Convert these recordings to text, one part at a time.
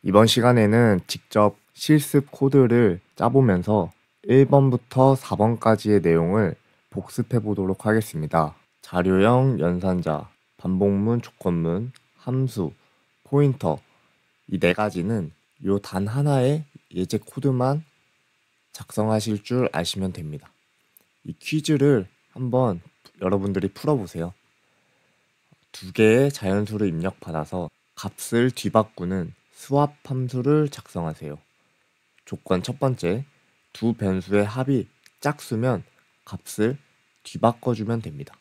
이번 시간에는 직접 실습 코드를 짜보면서 1번부터 4번까지의 내용을 복습해 보도록 하겠습니다. 자료형 연산자, 반복문, 조건문, 함수, 포인터 이 네 가지는 요 단 하나의 예제 코드만 작성하실 줄 아시면 됩니다. 이 퀴즈를 한번 여러분들이 풀어보세요. 두 개의 자연수를 입력받아서 값을 뒤바꾸는 수합 함수를 작성하세요. 조건 첫 번째, 두 변수의 합이 짝수면 값을 뒤바꿔주면 됩니다.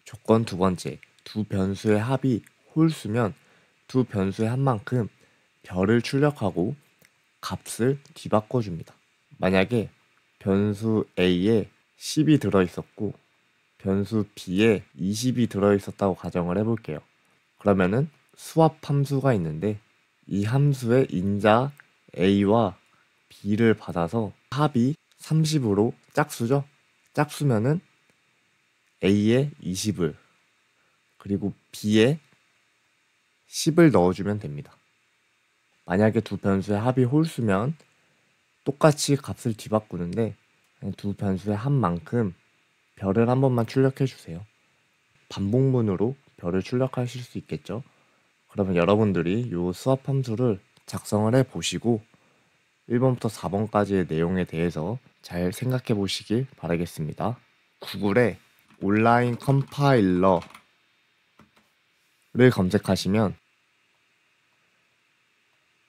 조건 두 번째, 두 변수의 합이 홀수면 두 변수의 합만큼 별을 출력하고 값을 뒤바꿔줍니다. 만약에 변수 A에 10이 들어있었고 변수 B에 20이 들어있었다고 가정을 해볼게요. 그러면은 수합 함수가 있는데 이 함수의 인자 A와 B를 받아서 합이 30으로 짝수죠. 짝수면은 A에 20을 그리고 B에 10을 넣어주면 됩니다. 만약에 두 변수의 합이 홀수면 똑같이 값을 뒤바꾸는데 두 변수의 합만큼 별을 한 번만 출력해 주세요. 반복문으로 별을 출력하실 수 있겠죠. 그러면 여러분들이 이 수합 함수를 작성을 해 보시고 1번부터 4번까지의 내용에 대해서 잘 생각해 보시길 바라겠습니다. 구글에 온라인 컴파일러를 검색하시면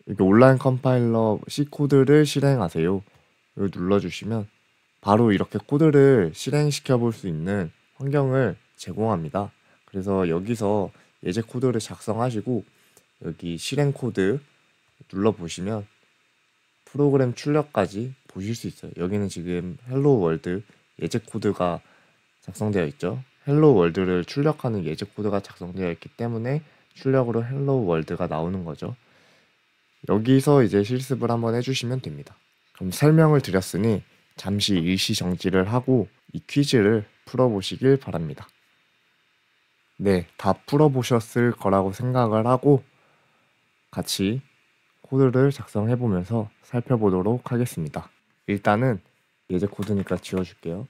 이렇게 온라인 컴파일러 C코드를 실행하세요. 여기 눌러주시면 바로 이렇게 코드를 실행시켜 볼 수 있는 환경을 제공합니다. 그래서 여기서 예제 코드를 작성하시고 여기 실행 코드 눌러보시면 프로그램 출력까지 보실 수 있어요. 여기는 지금 헬로 월드 예제 코드가 작성되어 있죠. 헬로 월드를 출력하는 예제 코드가 작성되어 있기 때문에 출력으로 헬로 월드가 나오는 거죠. 여기서 이제 실습을 한번 해주시면 됩니다. 그럼 설명을 드렸으니 잠시 일시 정지를 하고 이 퀴즈를 풀어보시길 바랍니다. 네, 다 풀어보셨을 거라고 생각을 하고 같이 코드를 작성해보면서 살펴보도록 하겠습니다. 일단은 예제 코드니까 지워줄게요.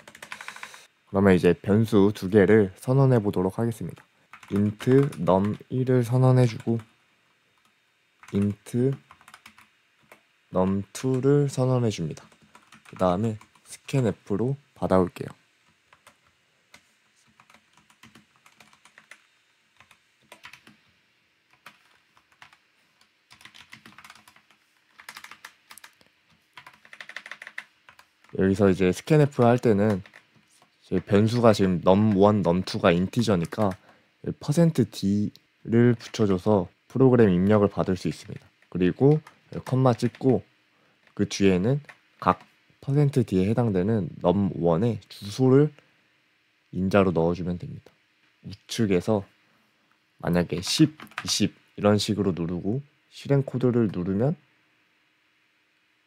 그러면 이제 변수 두 개를 선언해 보도록 하겠습니다. int num1을 선언해주고 int num2를 선언해줍니다. 그 다음에 scanf로 받아올게요. 여기서 이제 scanf 할 때는 이제 변수가 지금 num1, num2가 인티저니까 %d를 붙여줘서 프로그램 입력을 받을 수 있습니다. 그리고 컴마 찍고 그 뒤에는 각 %d에 해당되는 num1의 주소를 인자로 넣어주면 됩니다. 우측에서 만약에 10, 20 이런 식으로 누르고 실행 코드를 누르면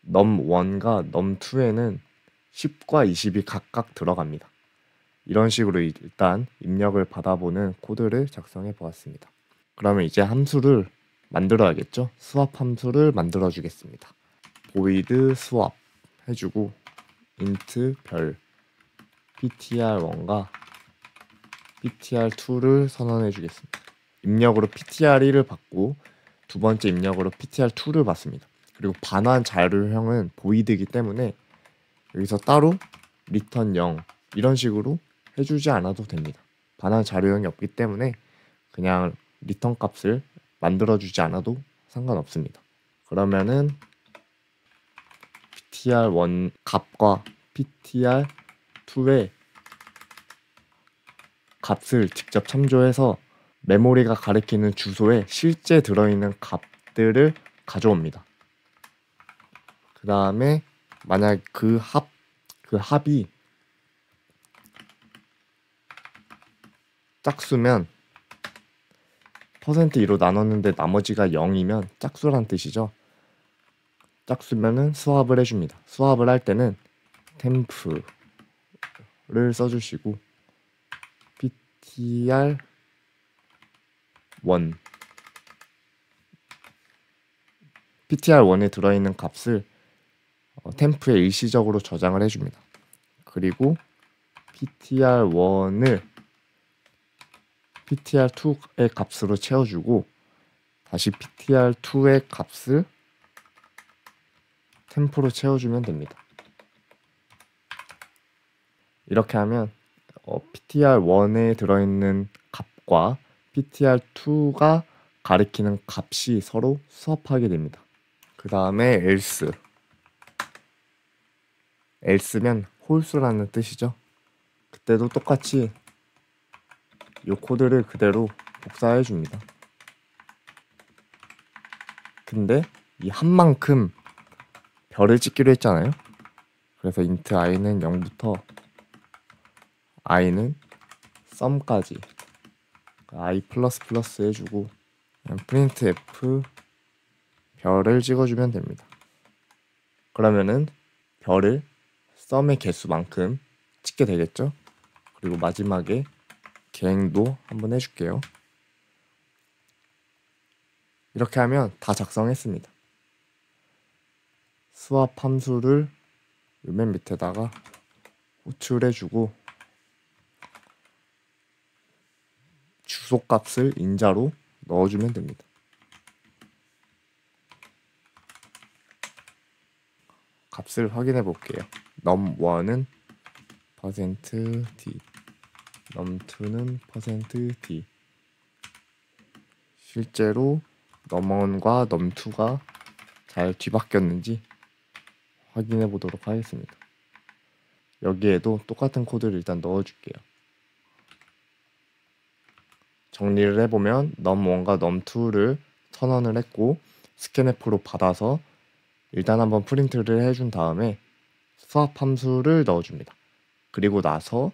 num1과 num2에는 10과 20이 각각 들어갑니다. 이런 식으로 일단 입력을 받아보는 코드를 작성해 보았습니다. 그러면 이제 함수를 만들어야겠죠? 수합 함수를 만들어 주겠습니다. void swap 해주고 int 별 ptr1과 ptr2를 선언해 주겠습니다. 입력으로 ptr1을 받고 두 번째 입력으로 ptr2를 받습니다. 그리고 반환 자료형은 void이기 때문에 여기서 따로 return 0 이런 식으로 해주지 않아도 됩니다. 반환 자료형이 없기 때문에 그냥 리턴 값을 만들어주지 않아도 상관없습니다. 그러면은 ptr1 값과 ptr2의 값을 직접 참조해서 메모리가 가리키는 주소에 실제 들어있는 값들을 가져옵니다. 그 다음에 만약 그 합이 짝수면 %2로 나눴는데 나머지가 0이면 짝수란 뜻이죠. 짝수면은 수합을 해줍니다. 수합을 할 때는 temp를 써주시고 ptr1 1 ptr1에 들어있는 값을 템프에 일시적으로 저장을 해줍니다. 그리고 ptr1을 ptr2의 값으로 채워주고 다시 ptr2의 값을 템프로 채워주면 됩니다. 이렇게 하면 ptr1에 들어있는 값과 ptr2가 가리키는 값이 서로 수합하게 됩니다. 그 다음에 else면 홀수라는 뜻이죠. 그때도 똑같이 이 코드를 그대로 복사해 줍니다. 근데 이 한 만큼 별을 찍기로 했잖아요. 그래서 int i는 0부터 i는 sum까지 i++ 해주고 그냥 printf 별을 찍어주면 됩니다. 그러면은 별을 sum의 개수만큼 찍게 되겠죠. 그리고 마지막에 계행도 한번 해줄게요. 이렇게 하면 다 작성했습니다. 수합 함수를 맨 밑에다가 호출해주고 주소값을 인자로 넣어주면 됩니다. 값을 확인해 볼게요. num1은 %d, num2는 %d. 실제로 num1과 num2가 잘 뒤바뀌었는지 확인해 보도록 하겠습니다. 여기에도 똑같은 코드를 일단 넣어줄게요. 정리를 해보면 num1과 num2를 선언을 했고 scanf로 받아서 일단 한번 프린트를 해준 다음에 수합 함수를 넣어줍니다. 그리고 나서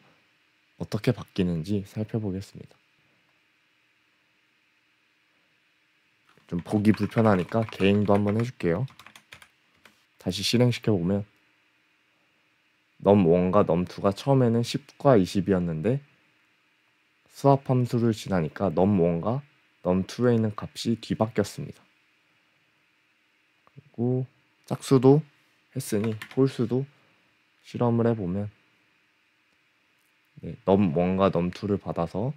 어떻게 바뀌는지 살펴보겠습니다. 좀 보기 불편하니까 계행도 한번 해줄게요. 다시 실행시켜보면 num1과 num2가 처음에는 10과 20이었는데 수합 함수를 지나니까 num1과 num2에 있는 값이 뒤바뀌었습니다. 그리고 짝수도 했으니 홀수도 실험을 해보면 num1과 num2를 받아서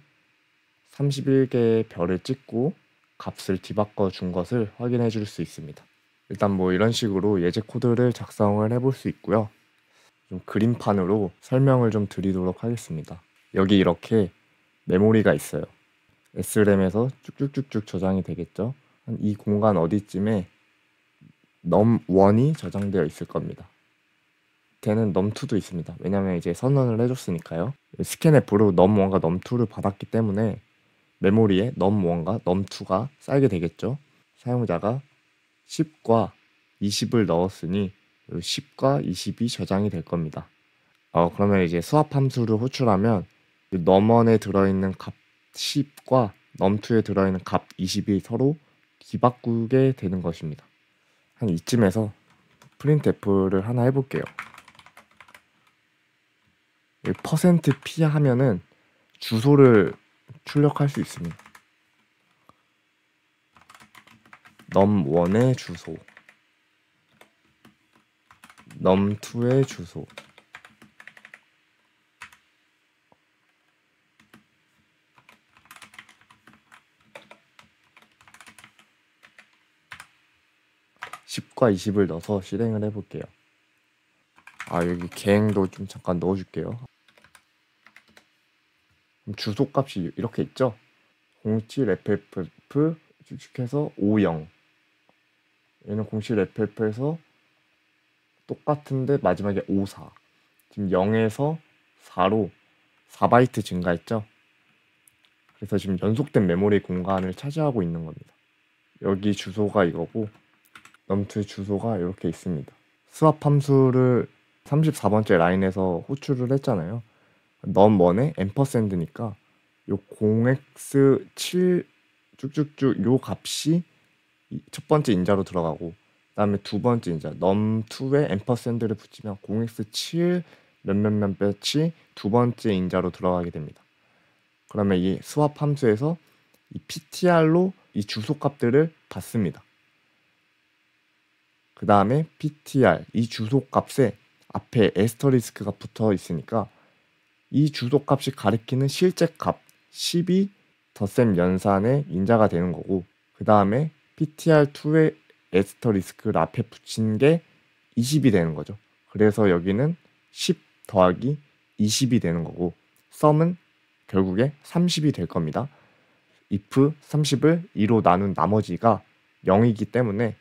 31개의 별을 찍고 값을 뒤바꿔 준 것을 확인해 줄 수 있습니다. 일단 뭐 이런 식으로 예제 코드를 작성을 해볼 수 있고요. 좀 그림판으로 설명을 좀 드리도록 하겠습니다. 여기 이렇게 메모리가 있어요. SRAM에서 쭉쭉쭉쭉 저장이 되겠죠. 한 이 공간 어디쯤에 num1이 저장되어 있을 겁니다. 밑에는 num2도 있습니다. 왜냐면 이제 선언을 해줬으니까요. scanf로 num1과 num2를 받았기 때문에 메모리에 num1과 num2가 쌓이게 되겠죠. 사용자가 10과 20을 넣었으니 10과 20이 저장이 될 겁니다. 그러면 이제 수합 함수를 호출하면 num1에 들어있는 값 10과 num2에 들어있는 값 20이 서로 뒤바꾸게 되는 것입니다. 한 이쯤에서 printf를 하나 해볼게요. %p 하면은 주소를 출력할 수 있습니다. num1의 주소, num2의 주소, (10과 20을) 넣어서 실행을 해볼게요. 여기 계행도 좀 잠깐 넣어줄게요. 주소값이 이렇게 있죠? 07FFF 축축해서 50. 얘는 07FF에서 똑같은데 마지막에 54. 지금 0에서 4로 4바이트 증가했죠? 그래서 지금 연속된 메모리 공간을 차지하고 있는 겁니다. 여기 주소가 이거고 num2 주소가 이렇게 있습니다. 수합 함수를 34번째 라인에서 호출을 했잖아요. num1에 ampersand니까 요 0x7 쭉쭉쭉 요 값이 첫 번째 인자로 들어가고 그 다음에 두 번째 인자 num2에 ampersand를 붙이면 0x7 몇몇몇몇이 두 번째 인자로 들어가게 됩니다. 그러면 이 수합 함수에서 이 ptr로 이 주소 값들을 받습니다. 그 다음에 ptr, 이 주소값에 앞에 에스터리스크가 붙어 있으니까 이 주소값이 가리키는 실제 값 10이 덧셈 연산의 인자가 되는 거고, 그 다음에 ptr2의 에스터리스크를 앞에 붙인 게 20이 되는 거죠. 그래서 여기는 10 더하기 20이 되는 거고, sum은 결국에 30이 될 겁니다. if 30을 2로 나눈 나머지가 0이기 때문에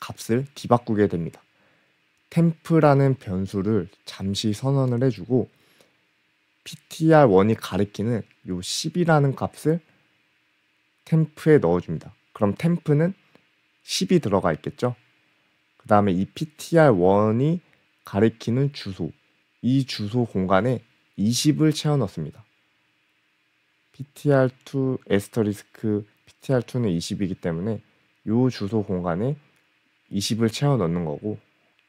값을 뒤바꾸게 됩니다. 템프라는 변수를 잠시 선언을 해주고 ptr1이 가리키는 요 10이라는 값을 템프에 넣어줍니다. 그럼 템프는 10이 들어가 있겠죠. 그 다음에 이 ptr1이 가리키는 주소, 이 주소 공간에 20을 채워 넣습니다. ptr2 에스터리스크 ptr2는 20이기 때문에 이 주소 공간에 20을 채워 넣는 거고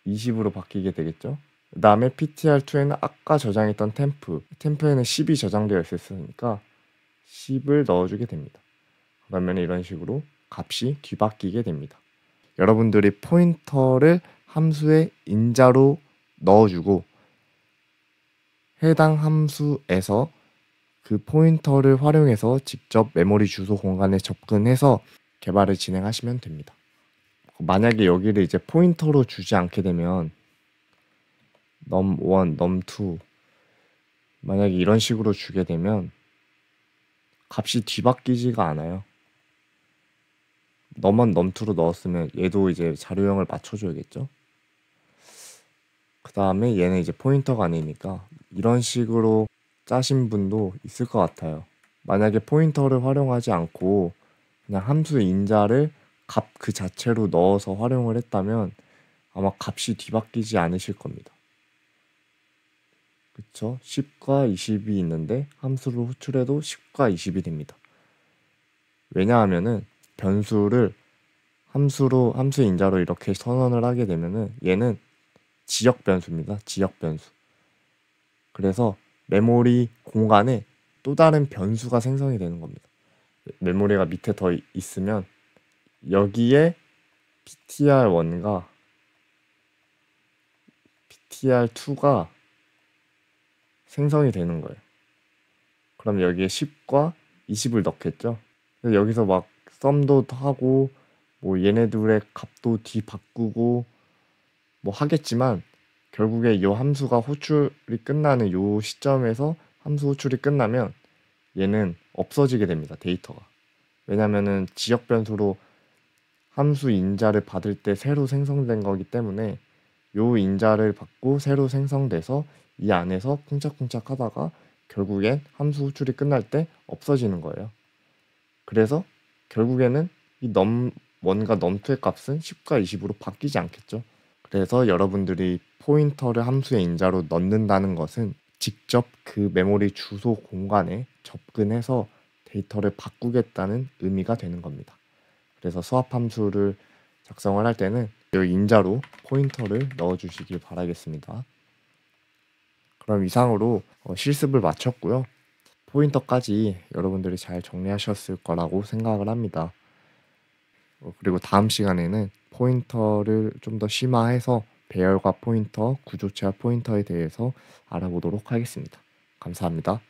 20으로 바뀌게 되겠죠. 그 다음에 ptr2에는 아까 저장했던 템프에는 10이 저장되어 있었으니까 10을 넣어주게 됩니다. 그러면 이런 식으로 값이 뒤바뀌게 됩니다. 여러분들이 포인터를 함수의 인자로 넣어주고 해당 함수에서 그 포인터를 활용해서 직접 메모리 주소 공간에 접근해서 개발을 진행하시면 됩니다. 만약에 여기를 이제 포인터로 주지 않게 되면 num1, num2 만약에 이런 식으로 주게 되면 값이 뒤바뀌지가 않아요. num1, num2로 넣었으면 얘도 이제 자료형을 맞춰줘야겠죠. 그 다음에 얘는 이제 포인터가 아니니까 이런 식으로 짜신 분도 있을 것 같아요. 만약에 포인터를 활용하지 않고 그냥 함수의 인자를 값 그 자체로 넣어서 활용을 했다면 아마 값이 뒤바뀌지 않으실 겁니다. 그쵸? 10과 20이 있는데 함수를 호출해도 10과 20이 됩니다. 왜냐하면은 변수를 함수의 인자로 이렇게 선언을 하게 되면은 얘는 지역 변수입니다. 지역 변수. 그래서 메모리 공간에 또 다른 변수가 생성이 되는 겁니다. 메모리가 밑에 더 있으면 여기에 ptr1과 ptr2가 생성이 되는 거예요. 그럼 여기에 10과 20을 넣겠죠. 그래서 여기서 막 썸도 하고 뭐 얘네들의 값도 뒤바꾸고 뭐 하겠지만 결국에 이 함수가 호출이 끝나는 이 시점에서 함수 호출이 끝나면 얘는 없어지게 됩니다. 데이터가. 왜냐면은 지역 변수로 함수 인자를 받을 때 새로 생성된 거기 때문에 요 인자를 받고 새로 생성돼서 이 안에서 쿵짝쿵짝 하다가 결국엔 함수 호출이 끝날 때 없어지는 거예요. 그래서 결국에는 이 num1과 num2의 값은 10과 20으로 바뀌지 않겠죠. 그래서 여러분들이 포인터를 함수의 인자로 넣는다는 것은 직접 그 메모리 주소 공간에 접근해서 데이터를 바꾸겠다는 의미가 되는 겁니다. 그래서 수합 함수를 작성을 할 때는 이 인자로 포인터를 넣어주시길 바라겠습니다. 그럼 이상으로 실습을 마쳤고요. 포인터까지 여러분들이 잘 정리하셨을 거라고 생각을 합니다. 그리고 다음 시간에는 포인터를 좀 더 심화해서 배열과 포인터, 구조체와 포인터에 대해서 알아보도록 하겠습니다. 감사합니다.